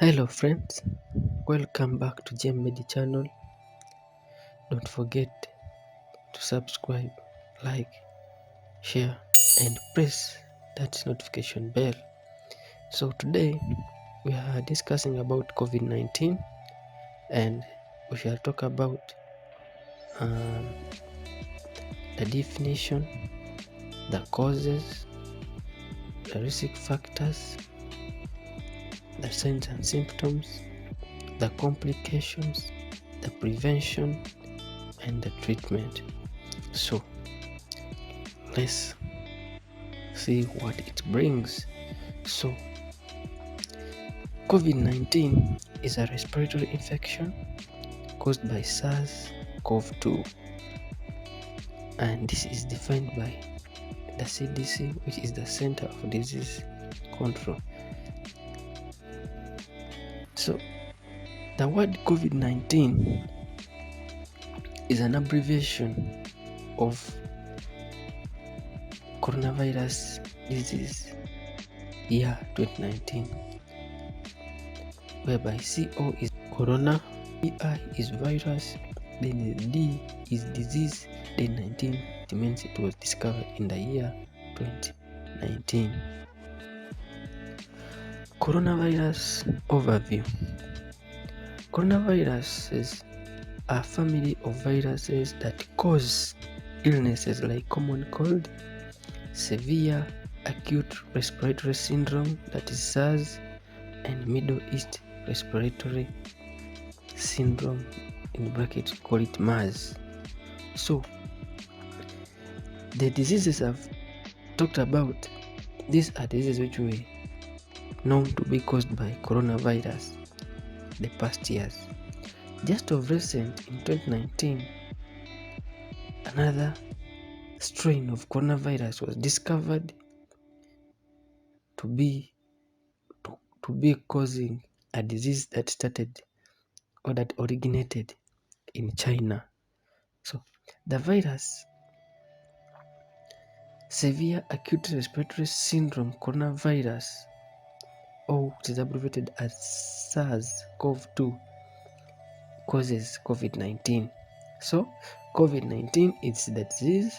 Hello friends, welcome back to GMMedi channel. Don't forget to subscribe, like, share and press that notification bell. So today we are discussing about COVID-19 and we shall talk about um, the definition, the causes, the risk factors, the signs and symptoms, the complications, the prevention and the treatment. So let's see what it brings. So COVID-19 is a respiratory infection caused by SARS-CoV-2, and this is defined by the CDC, which is the Center for Disease Control. So the word COVID-19 is an abbreviation of coronavirus disease year 2019, whereby CO is corona, VI is virus, then D is disease, then 19 it means it was discovered in the year 2019. Coronavirus overview. Coronaviruses are a family of viruses that cause illnesses like common cold, severe acute respiratory syndrome, that is SARS, and Middle East respiratory syndrome, in brackets call it MERS. So the diseases I've talked about, these are diseases which were known to be caused by coronavirus the past years. Just of recent, in 2019, another strain of coronavirus was discovered to be causing a disease that started or that originated in China. So the virus, severe acute respiratory syndrome coronavirus, or it is abbreviated as SARS-CoV-2, causes COVID-19. So COVID-19 is the disease,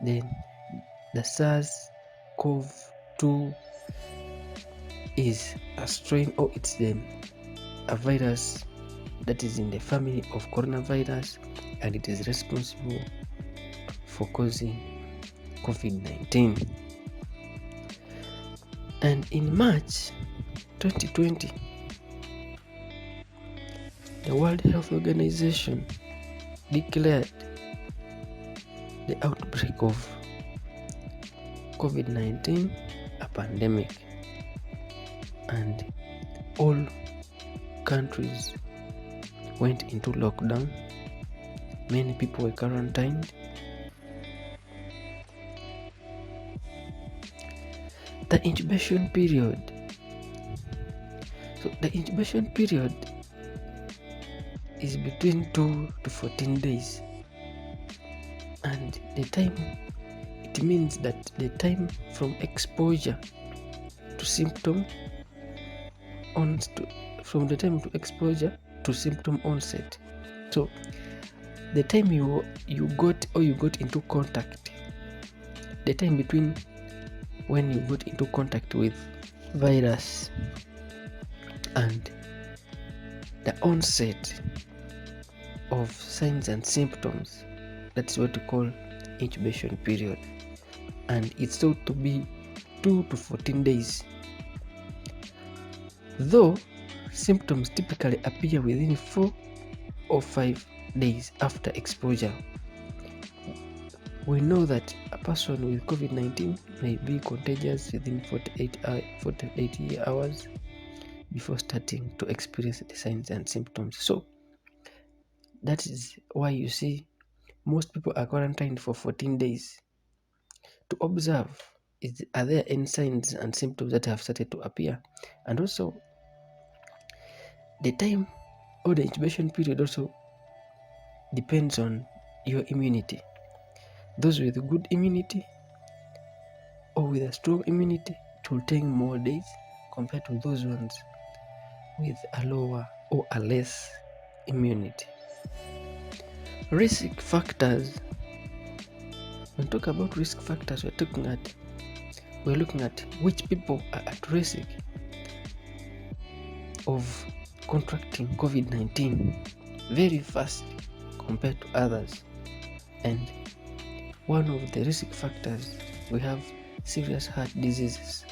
then the SARS-CoV-2 is a strain, or it's a virus that is in the family of coronavirus, and it is responsible for causing COVID-19. And in March 2020, the World Health Organization declared the outbreak of COVID-19 a pandemic, and all countries went into lockdown. Many people were quarantined. The incubation period. So the incubation period is between 2 to 14 days, and the time, it means that the time from exposure to symptom from the time to exposure to symptom onset. So the time you got into contact, the time between when you got into contact with virus and the onset of signs and symptoms, that's what we call incubation period, and it's thought to be 2 to 14 days, though symptoms typically appear within 4 or 5 days after exposure. We know that a person with COVID-19 may be contagious within 48 hours before starting to experience the signs and symptoms. So that is why you see most people are quarantined for 14 days to observe, are there any signs and symptoms that have started to appear. And also the time or the incubation period also depends on your immunity. Those with good immunity or with a strong immunity, it will take more days compared to those ones with a lower or a less immunity. Risk factors. When we talk about risk factors, we're looking at which people are at risk of contracting COVID-19 very fast compared to others. And one of the risk factors, we have serious heart diseases.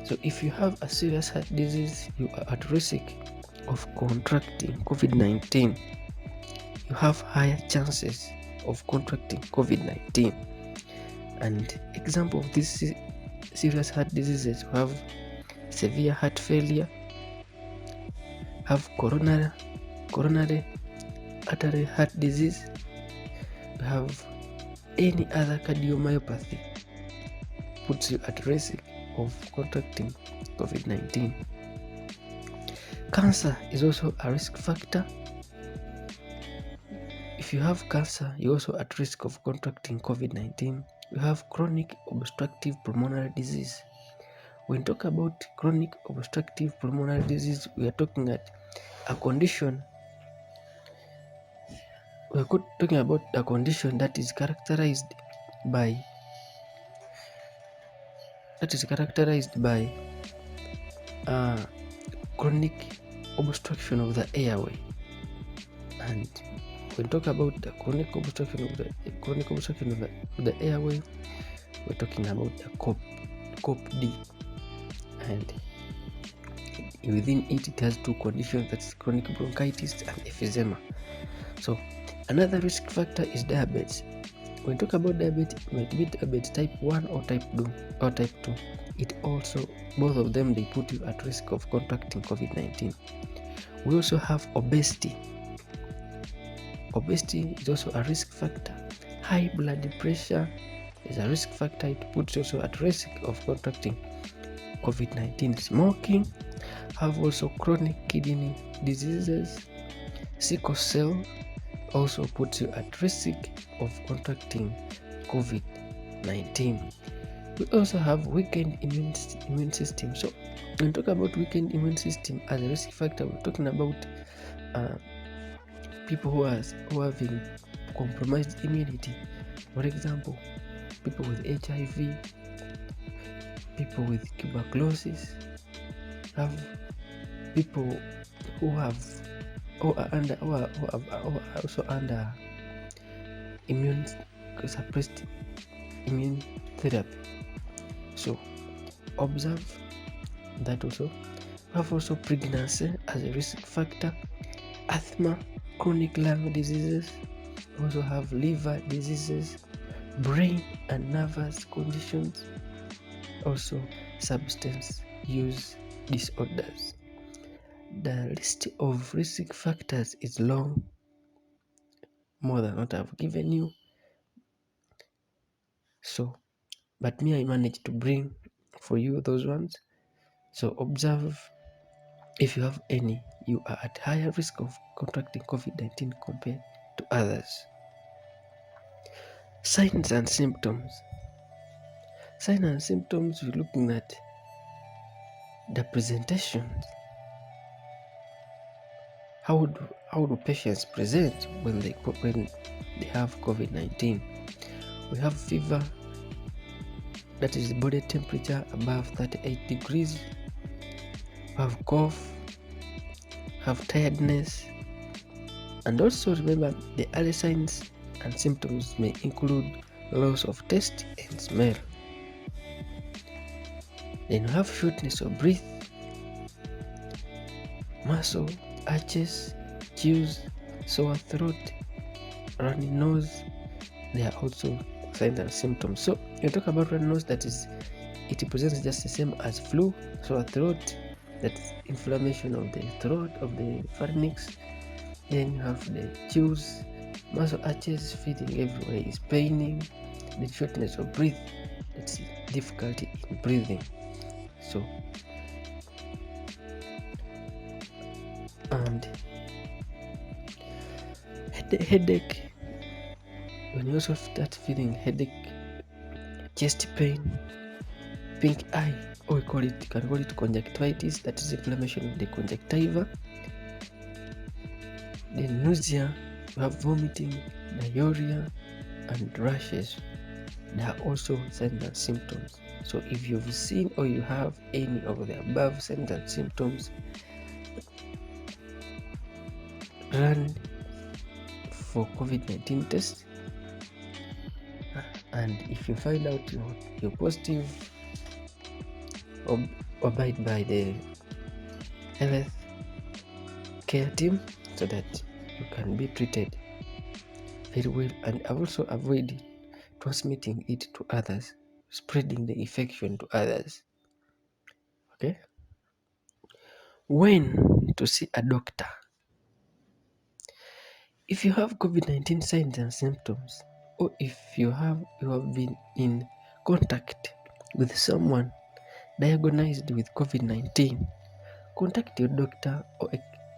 So if you have a serious heart disease, you are at risk of contracting COVID-19. You have higher chances of contracting COVID-19. And example of these serious heart diseases, we have severe heart failure, have coronary artery heart disease, we have any other cardiomyopathy puts you at risk of contracting COVID-19. Cancer is also a risk factor. If you have cancer, you're also at risk of contracting COVID-19. You have chronic obstructive pulmonary disease. When we talk about chronic obstructive pulmonary disease, we are talking at a condition. We're talking about a condition that is characterized by chronic obstruction of the airway. And when we talk about the chronic obstruction of the airway, we're talking about the COPD. And within it has two conditions, that's chronic bronchitis and emphysema. So another risk factor is diabetes. When we talk about diabetes, it might be diabetes type 1 or type 2. It also, both of them, they put you at risk of contracting COVID-19. We also have obesity. Obesity is also a risk factor. High blood pressure is a risk factor. It puts you also at risk of contracting COVID-19. Smoking, have also chronic kidney diseases. Sickle cell also puts you at risk of contracting COVID-19. We also have weakened immune system. So when we talk about weakened immune system as a risk factor, we're talking about people who are having compromised immunity. For example, people with HIV, people with tuberculosis, have people who are also under immune suppressed immune therapy. So observe that also. We have also pregnancy as a risk factor, asthma, chronic lung diseases. We also have liver diseases, brain and nervous conditions, also substance use disorders. The list of risk factors is long, more than what I've given you. So, but me, I managed to bring for you those ones. So observe. If you have any, you are at higher risk of contracting COVID-19 compared to others. Signs and symptoms. Signs and symptoms, we're looking at the presentations. How do patients present when they have COVID-19? We have fever, that is body temperature above 38 degrees. We have cough, have tiredness, and also remember the early signs and symptoms may include loss of taste and smell. Then you have shortness of breath, muscle aches, chills, sore throat, runny nose. They are also signs and symptoms. So you talk about runny nose, that is, it presents just the same as flu. Sore throat, that's inflammation of the throat, of the pharynx. Then you have the chills, muscle aches, feeling everywhere is paining. The shortness of breath, that's difficulty in breathing. So, and headache, when you also start feeling headache, chest pain, pink eye, or you can call it conjunctivitis, that is inflammation of the conjunctiva. Then nausea, you have vomiting, diarrhea, and rashes. There are also signs and symptoms. So if you've seen or you have any of the above signs and symptoms, run for COVID-19 test. And if you find out you're positive, abide by the health care team so that you can be treated very well, and also avoid transmitting it to others, spreading the infection to others. Okay. When to see a doctor? If you have COVID-19 signs and symptoms, or if you have been in contact with someone diagnosed with COVID-19, contact your doctor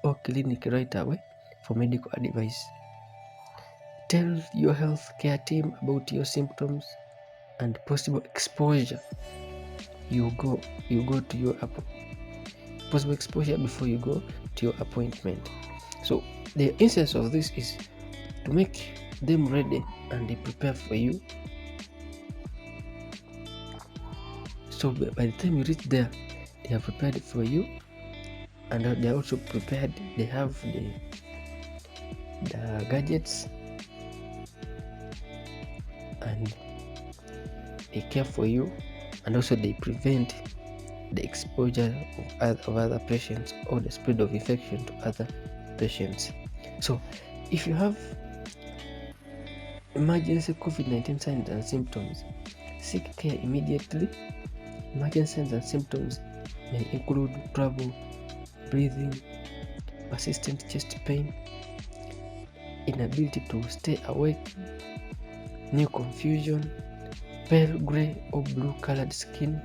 or clinic right away for medical advice. Tell your health care team about your symptoms and possible exposure. You go to your possible exposure before you go to your appointment. So the essence of this is to make them ready and they prepare for you. So by the time you reach there, they are prepared for you, and they are also prepared. They have the gadgets, and they care for you, and also they prevent the exposure of other patients or the spread of infection to other patients. So if you have emergency COVID-19 signs and symptoms, seek care immediately. Emergency signs and symptoms may include trouble breathing, persistent chest pain, inability to stay awake, new confusion, pale gray or blue colored skin,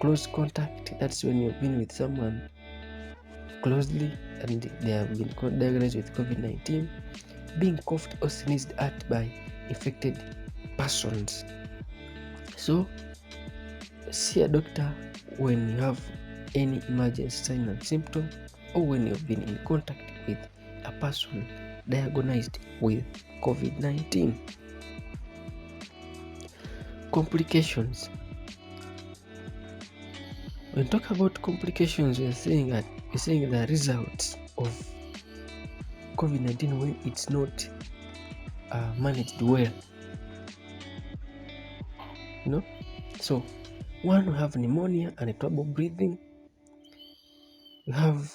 close contact, that's when you've been with someone closely and they have been diagnosed with COVID-19, being coughed or sneezed at by infected persons. So see a doctor when you have any emergency sign and symptom, or when you've been in contact with a person diagnosed with COVID-19. Complications. When we talk about complications, we're saying the results of COVID-19 when it's not managed well. So one, we have pneumonia and trouble breathing. We have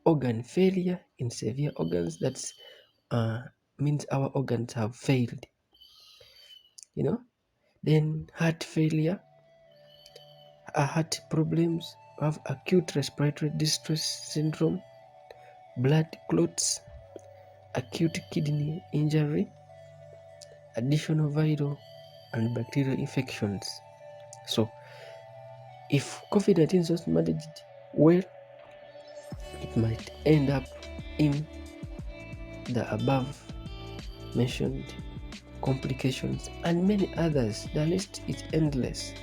organ failure in severe organs. That's means our organs have failed. Then heart failure, heart problems. We have acute respiratory distress syndrome, blood clots, acute kidney injury, additional viral and bacterial infections. So if COVID-19 is not managed well, it might end up in the above mentioned complications and many others. The list is endless.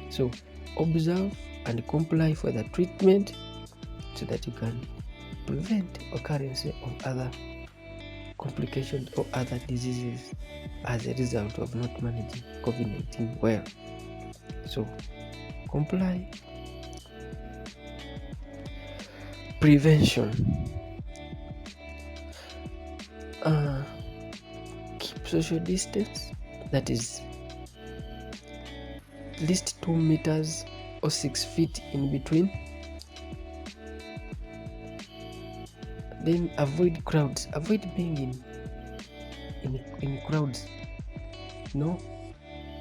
So observe and comply for the treatment so that you can prevent occurrence of other complications or other diseases as a result of not managing COVID-19 well. So comply. Prevention. Keep social distance, that is at least 2 meters or 6 feet in between. Then avoid crowds. Avoid being in crowds.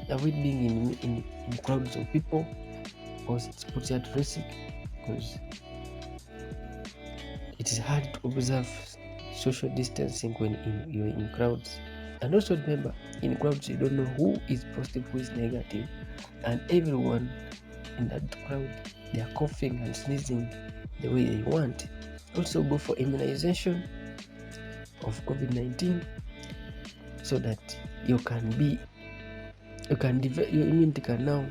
Avoid being in crowds of people, because it puts you at risk, because it is hard to observe social distancing when you're in crowds. And also remember, in crowds you don't know who is positive, who is negative, and everyone in that crowd, they are coughing and sneezing the way they want. Also go for immunization of COVID-19 so that you can be your immunity can now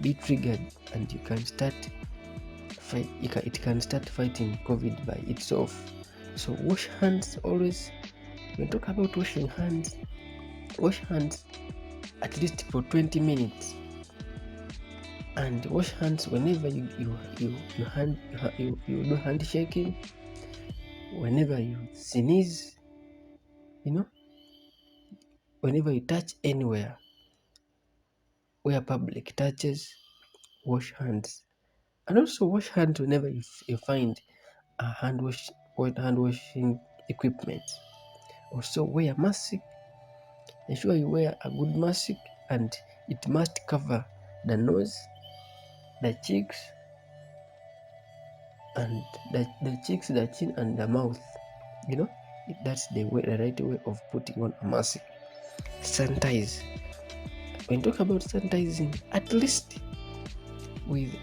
be triggered, and you can start it can start fighting COVID by itself. So wash hands always. When talk about washing hands, wash hands at least for 20 minutes, and wash hands whenever you do handshaking, whenever you sneeze, whenever you touch anywhere where public touches, wash hands. And also wash hands whenever you find a hand washing equipment. Also wear mask. Ensure you wear a good mask, and it must cover the nose, the cheeks, and the cheeks, the chin, and the mouth. That's the right way of putting on a mask. Sanitize. When talk about sanitizing, at least with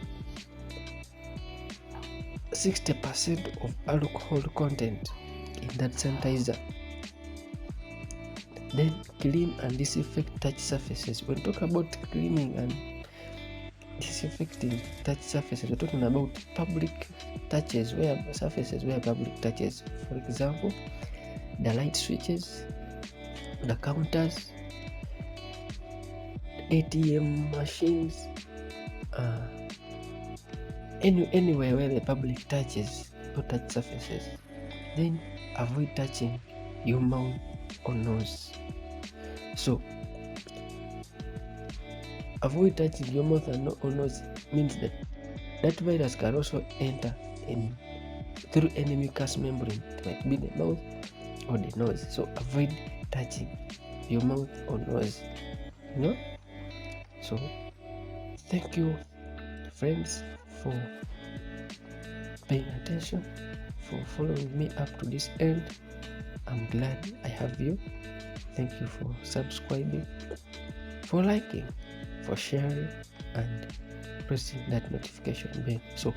60% of alcohol content in that sanitizer. Then clean and disinfect touch surfaces. When talk about cleaning and disinfecting touch surfaces, we're talking about public touches, where public touches. For example, the light switches, the counters, ATM machines, anywhere where the public touches or touch surfaces. Then avoid touching your mouth or nose. So avoid touching your mouth or nose means that virus can also enter in through any mucous membrane. It might be the mouth or the nose. So avoid touching your mouth or nose. So thank you, friends, for paying attention, for following me up to this end. I'm glad I have you. Thank you for subscribing, for liking, for sharing, and pressing that notification bell. So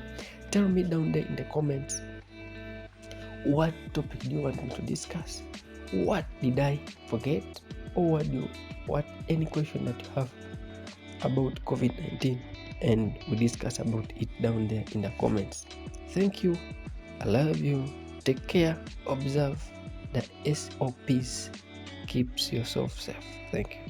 tell me down there in the comments, what topic do you want me to discuss? What did I forget? Or what any question that you have about COVID-19, and we discuss about it down there in the comments. Thank you. I love you. Take care. Observe the SOPs. Keeps yourself safe. Thank you.